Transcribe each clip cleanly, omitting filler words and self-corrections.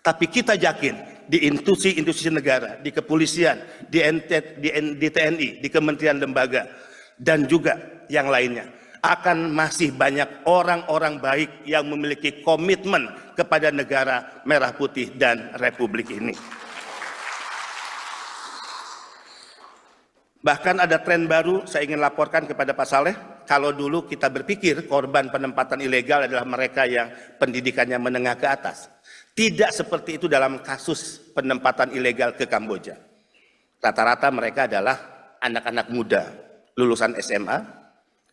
Tapi kita yakin di institusi-institusi negara, di kepolisian, di TNI, di kementerian lembaga, dan juga yang lainnya, akan masih banyak orang-orang baik yang memiliki komitmen kepada negara merah putih dan republik ini. Bahkan ada tren baru saya ingin laporkan kepada Pak Saleh. Kalau dulu kita berpikir korban penempatan ilegal adalah mereka yang pendidikannya menengah ke atas. Tidak seperti itu dalam kasus penempatan ilegal ke Kamboja. Rata-rata mereka adalah anak-anak muda, lulusan SMA,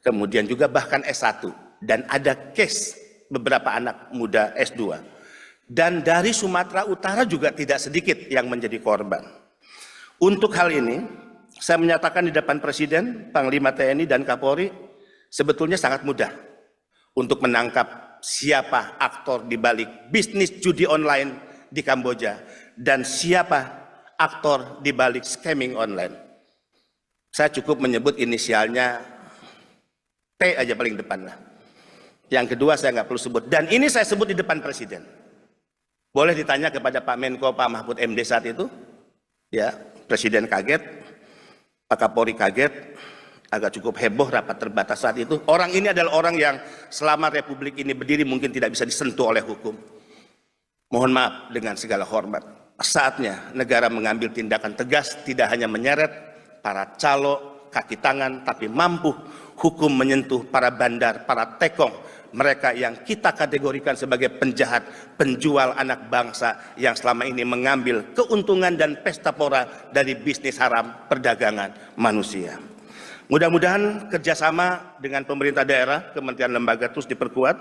kemudian juga bahkan S1. Dan ada case beberapa anak muda S2. Dan dari Sumatera Utara juga tidak sedikit yang menjadi korban. Untuk hal ini, saya menyatakan di depan Presiden, Panglima TNI, dan Kapolri, sebetulnya sangat mudah untuk menangkap siapa aktor di balik bisnis judi online di Kamboja dan siapa aktor di balik scamming online. Saya cukup menyebut inisialnya T aja paling depan lah. Yang kedua saya nggak perlu sebut. Dan ini saya sebut di depan Presiden. Boleh ditanya kepada Pak Menko, Pak Mahfud MD saat itu. Ya, Presiden kaget, Pak Kapolri kaget, agak cukup heboh rapat terbatas saat itu. Orang ini adalah orang yang selama Republik ini berdiri mungkin tidak bisa disentuh oleh hukum. Mohon maaf dengan segala hormat. Saatnya negara mengambil tindakan tegas, tidak hanya menyeret para calo, kaki tangan, tapi mampu hukum menyentuh para bandar, para tekong, mereka yang kita kategorikan sebagai penjahat, penjual anak bangsa yang selama ini mengambil keuntungan dan pesta pora dari bisnis haram perdagangan manusia. Mudah-mudahan kerjasama dengan pemerintah daerah, kementerian lembaga terus diperkuat.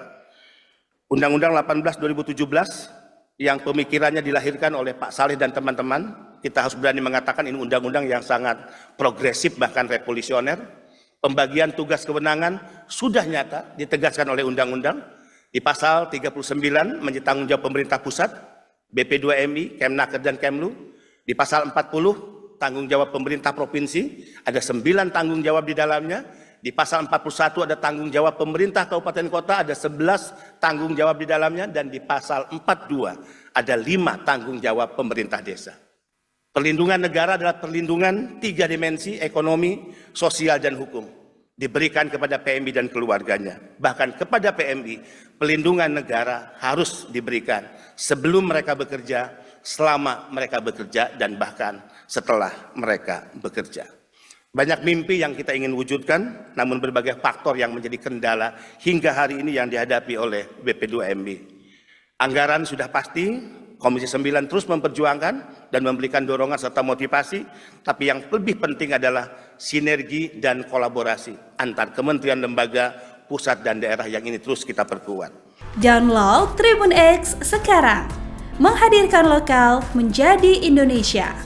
Undang-Undang 18 2017 yang pemikirannya dilahirkan oleh Pak Saleh dan teman-teman, kita harus berani mengatakan ini undang-undang yang sangat progresif bahkan revolusioner. Pembagian tugas kewenangan sudah nyata ditegaskan oleh undang-undang. Di pasal 39 menjadi tanggung jawab pemerintah pusat, BP2MI, Kemnaker dan Kemlu. Di pasal 40 tanggung jawab pemerintah provinsi, ada 9 tanggung jawab di dalamnya. Di pasal 41 ada tanggung jawab pemerintah kabupaten kota, ada 11 tanggung jawab di dalamnya. Dan di pasal 42 ada 5 tanggung jawab pemerintah desa. Perlindungan negara adalah perlindungan 3 dimensi, ekonomi, sosial, dan hukum. Diberikan kepada PMI dan keluarganya. Bahkan kepada PMI, perlindungan negara harus diberikan sebelum mereka bekerja, selama mereka bekerja, dan bahkan setelah mereka bekerja. Banyak mimpi yang kita ingin wujudkan, namun berbagai faktor yang menjadi kendala hingga hari ini yang dihadapi oleh BP2MI. Anggaran sudah pasti, Komisi 9 terus memperjuangkan dan memberikan dorongan serta motivasi, tapi yang lebih penting adalah sinergi dan kolaborasi antar kementerian, lembaga, pusat, dan daerah yang ini terus kita perkuat. Download Tribun X sekarang, menghadirkan lokal menjadi Indonesia.